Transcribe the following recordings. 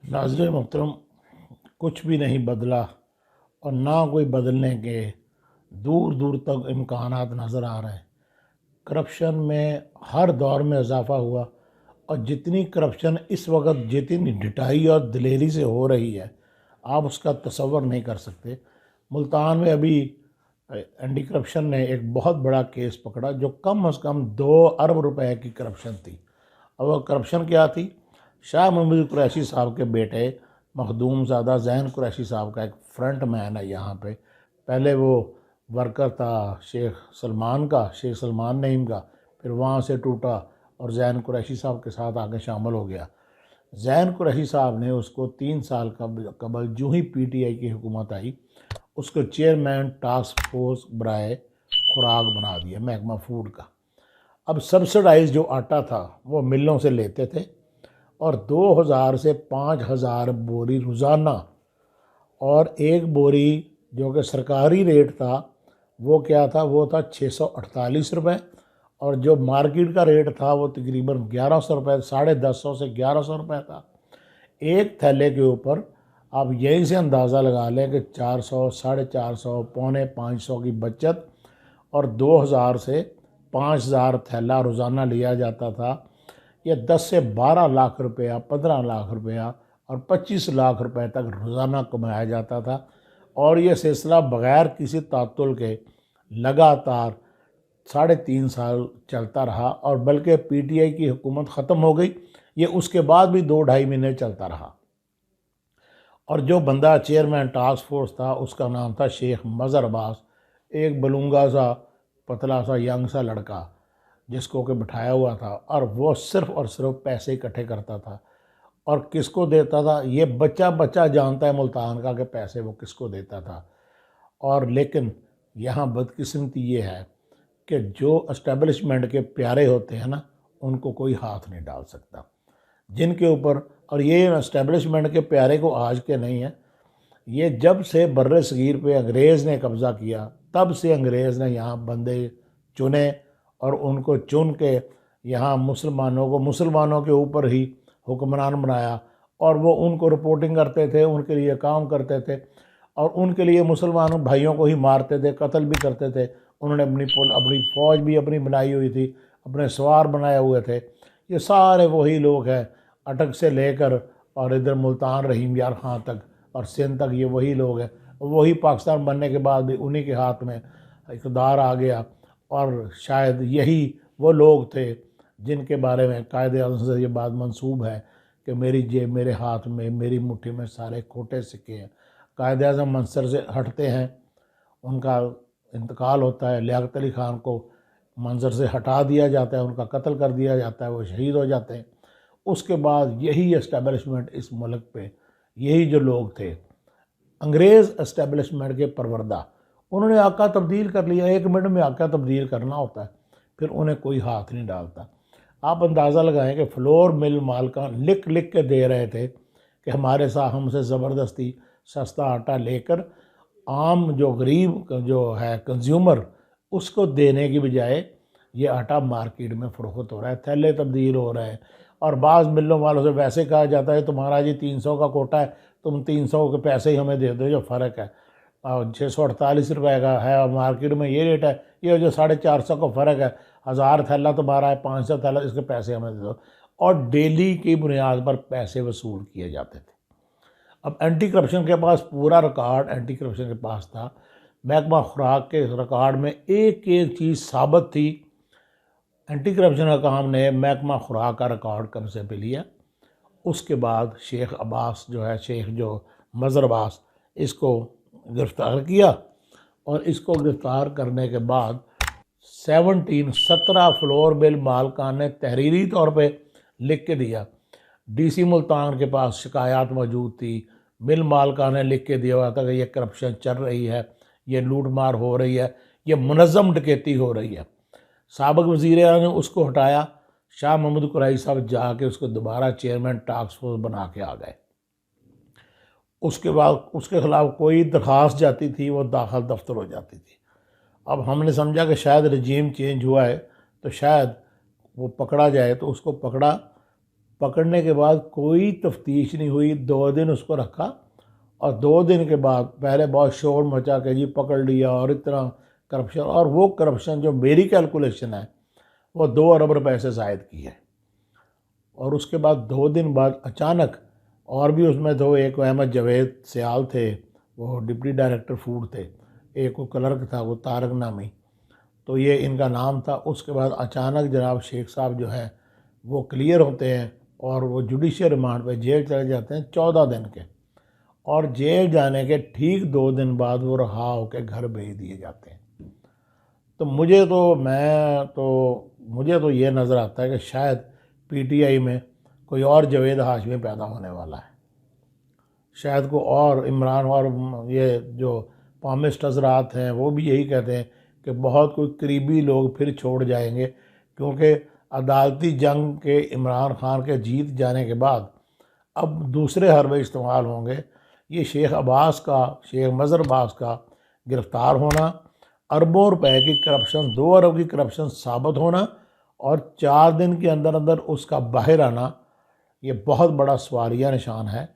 नाज़रीन मोहतरम, कुछ भी नहीं बदला और ना कोई बदलने के दूर दूर तक इम्कानात नज़र आ रहे हैं। करप्शन में हर दौर में इजाफ़ा हुआ और जितनी करप्शन इस वक्त जितनी ढिठाई और दिलेरी से हो रही है, आप उसका तसव्वुर नहीं कर सकते। मुल्तान में अभी एंटी करप्शन ने एक बहुत बड़ा केस पकड़ा जो कम से कम 2 अरब रुपए की करप्शन थी। और वह करप्शन क्या थी? शाह महमूद कुरैशी साहब के बेटे मखदूम ज़ादा ज़ैन कुरैशी साहब का एक फ्रंट मैन है यहाँ पे। पहले वो वर्कर था शेख सलमान नईम का, फिर वहाँ से टूटा और ज़ैन कुरैशी साहब के साथ आगे शामिल हो गया। ज़ैन कुरैशी साहब ने उसको 3 साल कबल जो ही पीटीआई की हुकूमत आई, उसको चेयरमैन टास्क फोर्स बराए खुराक बना दिया, महकमा फूड का। अब सब्सिडाइज जो आटा था वो मिलों से लेते थे और 2000 से 5000 बोरी रोज़ाना, और एक बोरी जो कि सरकारी रेट था वो क्या था, वो था 648 रुपये, और जो मार्केट का रेट था वो तकरीबन 1100 रुपये, 1050 से 1100 रुपये था। एक थैले के ऊपर आप यहीं से अंदाज़ा लगा लें कि 400, 450, पौने 500 की बचत, और 2000 से 5000 थैला रोज़ाना लिया जाता था। ये 10 से 12 लाख रुपया, 15 लाख रुपया और 25 लाख रुपए तक रोज़ाना कमाया जाता था। और ये सिलसिला बग़ैर किसी तातुल के लगातार 3.5 साल चलता रहा, और बल्कि पीटीआई की हुकूमत ख़त्म हो गई, ये उसके बाद भी 2-2.5 महीने चलता रहा। और जो बंदा चेयरमैन टास्क फोर्स था उसका नाम था शेख मज़हर अब्बास, एक बलूंगा सा पतला सा यंग सा लड़का जिसको कि बिठाया हुआ था, और वो सिर्फ़ और सिर्फ पैसे इकट्ठे करता था। और किसको देता था ये बच्चा बच्चा जानता है मुल्तान का कि पैसे वो किसको देता था। और लेकिन यहाँ बदकिस्मती ये है कि जो एस्टेब्लिशमेंट के प्यारे होते हैं ना, उनको कोई हाथ नहीं डाल सकता जिनके ऊपर। और ये एस्टेब्लिशमेंट के प्यारे को आज के नहीं है, ये जब से बर्रे सगीर पे अंग्रेज़ ने कब्ज़ा किया तब से अंग्रेज़ ने यहाँ बंदे चुने और उनको चुन के यहाँ मुसलमानों के ऊपर ही हुक्मरान बनाया, और वो उनको रिपोर्टिंग करते थे, उनके लिए काम करते थे, और उनके लिए मुसलमान भाइयों को ही मारते थे, कत्ल भी करते थे। उन्होंने अपनी फ़ौज भी अपनी बनाई हुई थी, अपने सवार बनाए हुए थे। ये सारे वही लोग हैं, अटक से लेकर और इधर मुल्तान रहीम यार खां तक और सिंध तक, ये वही लोग हैं। वही पाकिस्तान बनने के बाद भी उन्हीं के हाथ में इक़्तिदार आ गया, और शायद यही वो लोग थे जिनके बारे में कायद-ए-आज़म से ये बात मंसूब है कि मेरी जेब मेरे हाथ में, मेरी मुट्ठी में सारे खोटे सिक्के हैं। कायद-ए-आज़म मंसर से हटते हैं, उनका इंतकाल होता है, लियाकत अली ख़ान को मंसर से हटा दिया जाता है, उनका कत्ल कर दिया जाता है, वो शहीद हो जाते हैं। उसके बाद यही एस्टेब्लिशमेंट इस मुल्क पे, यही जो लोग थे अंग्रेज़ एस्टेब्लिशमेंट के परवरदा, उन्होंने आका तब्दील कर लिया। 1 मिनट में आका तब्दील करना होता है, फिर उन्हें कोई हाथ नहीं डालता। आप अंदाज़ा लगाएं कि फ्लोर मिल मालकान लिख लिख के दे रहे थे कि हमारे साथ हमसे ज़बरदस्ती सस्ता आटा लेकर आम जो गरीब जो है कंज्यूमर, उसको देने की बजाय ये आटा मार्केट में फ़रोख्त हो रहा है, थैले तब्दील हो रहे हैं। और बाज़ मिलों वालों से वैसे कहा जाता है तुम्हारा जी 300 का कोटा है, तुम 300 के पैसे ही हमें दे दो, जो फ़र्क है और 648 रुपये का है और मार्केट में ये रेट है, ये जो 450 का फ़र्क है, 1000 थैला तुम्हारा है, 500 थैला, इसके पैसे हमें दे दो। और डेली की बुनियाद पर पैसे वसूल किए जाते थे। अब एंटी करप्शन के पास पूरा रिकॉर्ड एंटी करप्शन के पास था। महकमा खुराक के रिकॉर्ड में एक एक चीज़ साबित थी। एंटी करप्शन का काम ने महकमा खुराक का रिकॉर्ड कब्जे पे लिया। उसके बाद शेख अब्बास जो है, शेख जो मज़हर अब्बास, इसको गिरफ़्तार किया, और इसको गिरफ़्तार करने के बाद 17 फ्लोर बिल मालकान ने तहरीरी तौर पे लिख के दिया। डीसी मुल्तान के पास शिकायत मौजूद थी, मिल मालकान ने लिख के दिया हुआ था कि ये करप्शन चल रही है, ये लूट मार हो रही है, ये मुनज़्ज़म डकैती हो रही है। साबिक़ वज़ीर आला ने उसको हटाया, शाह महमूद कुरैशी साहब जाके उसको दोबारा चेयरमैन टास्क फोर्स बना के आ गए। उसके बाद उसके ख़िलाफ़ कोई दरख्वास्त जाती थी वो दाखिल दफ्तर हो जाती थी। अब हमने समझा कि शायद रजीम चेंज हुआ है तो शायद वो पकड़ा जाए, तो उसको पकड़ा पकड़ने के बाद कोई तफ्तीश नहीं हुई, 2 दिन उसको रखा और 2 दिन के बाद पहले बहुत शोर मचा के जी पकड़ लिया और इतना करप्शन, और वो करप्शन जो मेरी कैलकुलेशन है वो 2 अरब रुपए से ज़ायद की है। और उसके बाद 2 दिन बाद अचानक और भी उसमें दो, एक अहमद जावेद सियाल थे, वो डिप्टी डायरेक्टर फूड थे, एक वो क्लर्क था वो तारक नामी, तो ये इनका नाम था। उसके बाद अचानक जनाब शेख साहब जो है वो क्लियर होते हैं और वो जुडिशियल रिमांड पे जेल चले जाते हैं 14 दिन के, और जेल जाने के ठीक 2 दिन बाद वो रहा होकर घर भेज दिए जाते हैं। तो मुझे तो ये नज़र आता है कि शायद पीटीआई में कोई और जावेद हाशमी पैदा होने वाला है, शायद को और इमरान, और ये जो पामिस्ट हजरात हैं वो भी यही कहते हैं कि बहुत कोई करीबी लोग फिर छोड़ जाएंगे, क्योंकि अदालती जंग के इमरान खान के जीत जाने के बाद अब दूसरे हरबे इस्तेमाल होंगे। ये शेख मज़हर अब्बास का गिरफ़्तार होना, अरबों रुपए की करप्शन, 2 अरब की करप्शन साबित होना और 4 दिन के अंदर अंदर उसका बाहर आना, ये बहुत बड़ा सवालिया निशान है,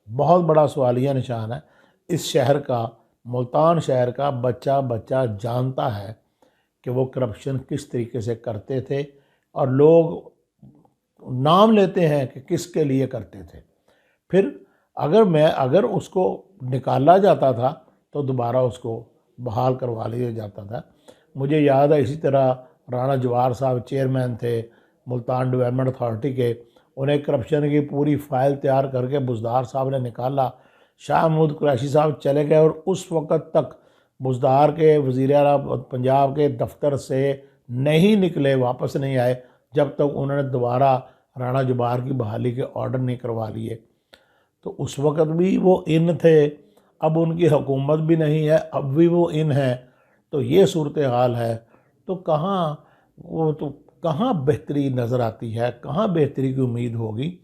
बहुत बड़ा सवालिया निशान है। इस शहर का, मुल्तान शहर का बच्चा बच्चा जानता है कि वो करप्शन किस तरीके से करते थे, और लोग नाम लेते हैं कि किसके लिए करते थे। फिर अगर उसको निकाला जाता था तो दोबारा उसको बहाल करवा लिया जाता था। मुझे याद है इसी तरह राणा जवाहर साहब चेयरमैन थे मुल्तान डेवलपमेंट अथॉरिटी के, उन्हें करप्शन की पूरी फ़ाइल तैयार करके बुज़दार साहब ने निकाला, शाह महमूद कुरैशी साहब चले गए और उस वक़्त तक बुज़दार के वज़ीर आला पंजाब के दफ्तर से नहीं निकले, वापस नहीं आए जब तक उन्होंने दोबारा राणा जवाहर की बहाली के ऑर्डर नहीं करवा लिए। तो उस वक़्त भी वो इन थे, अब उनकी हुकूमत भी नहीं है, अब भी वो इन है। तो ये सूरत हाल है। तो कहाँ बेहतरी नज़र आती है, कहाँ बेहतरी की उम्मीद होगी।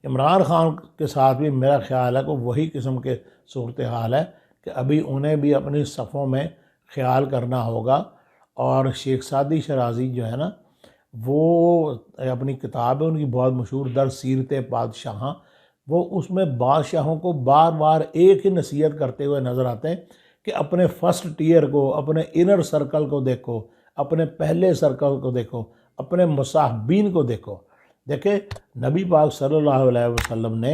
इमरान खान के साथ भी मेरा ख्याल है कि वही किस्म के सूरत हाल है कि अभी उन्हें भी अपनी सफ़ों में ख्याल करना होगा। और शेख सादी शराजी जो है ना, वो अपनी किताब है उनकी बहुत मशहूर, दर सीरत बादशाह, वो उसमें बादशाहों को बार बार एक ही नसीहत करते हुए नज़र आते हैं कि अपने फर्स्ट टीयर को, अपने इनर सर्कल को देखो, अपने पहले सर्कल को देखो, अपने मुसाहबीन को देखो। देखे नबी पाक सल्लल्लाहु अलैहि वसल्लम ने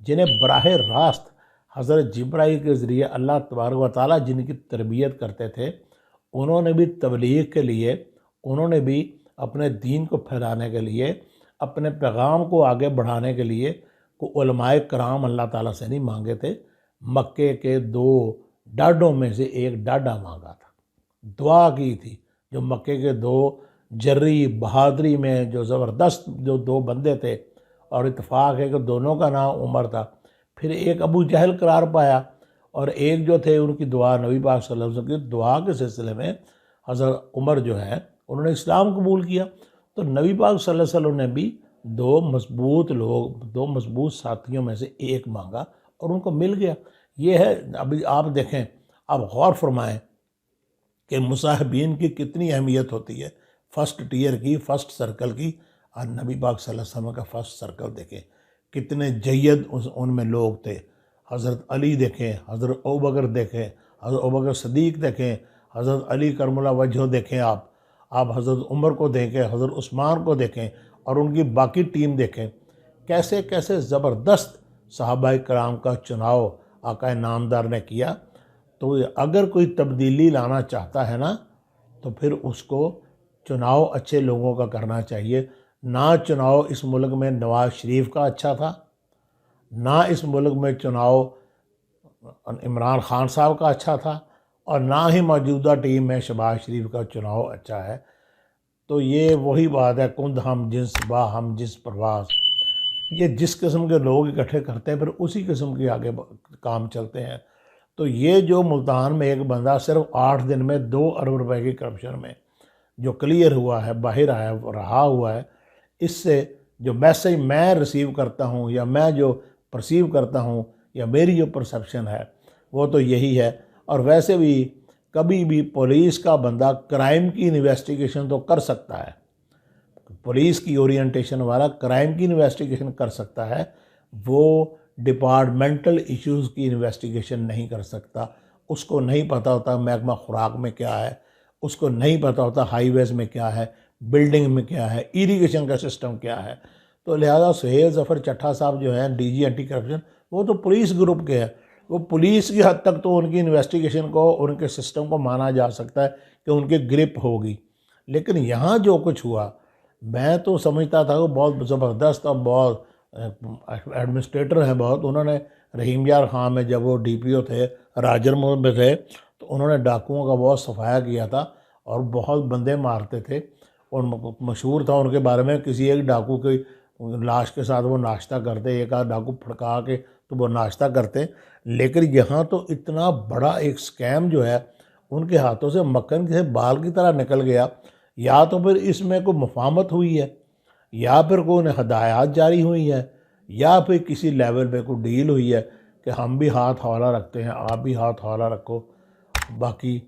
जिन्हें बराह रास्त हज़रत जिब्राईल के ज़रिए अल्लाह तबारक व तआला जिनकी तरबियत करते थे, उन्होंने भी तबलीग के लिए, उन्होंने भी अपने दीन को फैलाने के लिए, अपने पैगाम को आगे बढ़ाने के लिए को उलमाए कराम अल्लाह ताला से नहीं मांगे थे। मक्के के 2 डाडों में से एक डाडा मांगा था, दुआ की थी। जो मक्के के 2 जर्री बहादरी में जो ज़बरदस्त जो 2 बंदे थे, और इत्तेफाक है कि दोनों का नाम उमर था। फिर एक अबू जहल करार पाया और एक जो थे उनकी दुआ, नबी पाक सल्लल्लाहु अलैहि वसल्लम की दुआ के सिलसिले में हज़रत उमर जो है उन्होंने इस्लाम कबूल किया। तो नबी पाक सल्लल्लाहु अलैहि वसल्लम ने भी 2 मजबूत साथियों में से एक मांगा और उनको मिल गया। ये है, अभी आप देखें, आप गौर फरमाएं कि मुसाहिबीन की कितनी अहमियत होती है, फ़र्स्ट टीयर की, फ़र्स्ट सर्कल की। और नबी पाक सल्लल्लाहु अलैहि वसल्लम का फ़र्स्ट सर्कल देखें, कितने जय्यद उनमें लोग थे। हज़रत अली देखें, हज़रत अबू बकर देखें, हज़रत अबू बकर सदीक़ देखें, हज़रत अली करमुल्लाह वजह देखें, आप हज़रत उमर को देखें, हज़रत उस्मान को देखें और उनकी बाकी टीम देखें। कैसे कैसे ज़बरदस्त सहाबाए कराम का चुनाव आका नामदार ने किया। तो अगर कोई तब्दीली लाना चाहता है ना, तो फिर उसको चुनाव अच्छे लोगों का करना चाहिए। ना चुनाव इस मुल्क में नवाज़ शरीफ का अच्छा था, ना इस मुल्क में चुनाव इमरान खान साहब का अच्छा था, और ना ही मौजूदा टीम में शहबाज शरीफ का चुनाव अच्छा है। तो ये वही बात है, कुंद हम जिन्स बा हम जिस प्रवास। ये जिस किस्म के लोग इकट्ठे करते हैं फिर उसी किस्म के आगे काम चलते हैं। तो ये जो मुल्तान में एक बंदा सिर्फ 8 दिन में 2 अरब रुपए की करप्शन में जो क्लियर हुआ है, बाहर आया, रहा हुआ है, इससे जो मैसेज मैं रिसीव करता हूँ या मैं जो परसीव करता हूँ या मेरी जो परसेप्शन है वो तो यही है। और वैसे भी कभी भी पुलिस का बंदा क्राइम की इन्वेस्टिगेशन तो कर सकता है, पुलिस की ओरिएंटेशन वाला क्राइम की इन्वेस्टिगेशन कर सकता है, वो डिपार्टमेंटल इश्यूज़ की इन्वेस्टिगेशन नहीं कर सकता। उसको नहीं पता होता महकमा खुराक में क्या है, उसको नहीं पता होता हाईवेज़ में क्या है, बिल्डिंग में क्या है, इरिगेशन का सिस्टम क्या है। तो लिहाजा सुहेल ज़फ़र चट्टा साहब जो हैं डीजी एंटी करप्शन, वो तो पुलिस ग्रुप के हैं। वो पुलिस की हद तक तो उनकी इन्वेस्टिगेशन को, उनके सिस्टम को माना जा सकता है कि उनकी ग्रिप होगी। लेकिन यहाँ जो कुछ हुआ, मैं तो समझता था वो बहुत ज़बरदस्त और बहुत एडमिनिस्ट्रेटर हैं बहुत। उन्होंने रहीम यार खां में जब वो डीपीओ थे, राजरमो में थे, तो उन्होंने डाकुओं का बहुत सफाया किया था और बहुत बंदे मारते थे। और मशहूर था उनके बारे में, किसी एक डाकू की लाश के साथ वो नाश्ता करते, एक आध डाकू फड़का के तो वो नाश्ता करते। लेकिन यहाँ तो इतना बड़ा एक स्कैम जो है उनके हाथों से मक्खन के बाल की तरह निकल गया। या तो फिर इसमें कोई मुफाहमत हुई है, या फिर कोई उन्हें हदायत जारी हुई है, या फिर किसी लेवल पे कोई डील हुई है कि हम भी हाथ हौला रखते हैं, आप भी हाथ हौला रखो। बाकी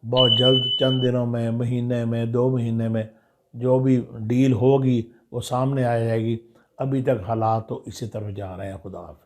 बहुत जल्द, चंद दिनों में, महीने में, 2 महीने में जो भी डील होगी वो सामने आ जाएगी। अभी तक हालात तो इसी तरफ जा रहे हैं। खुदा हाफ़िज़।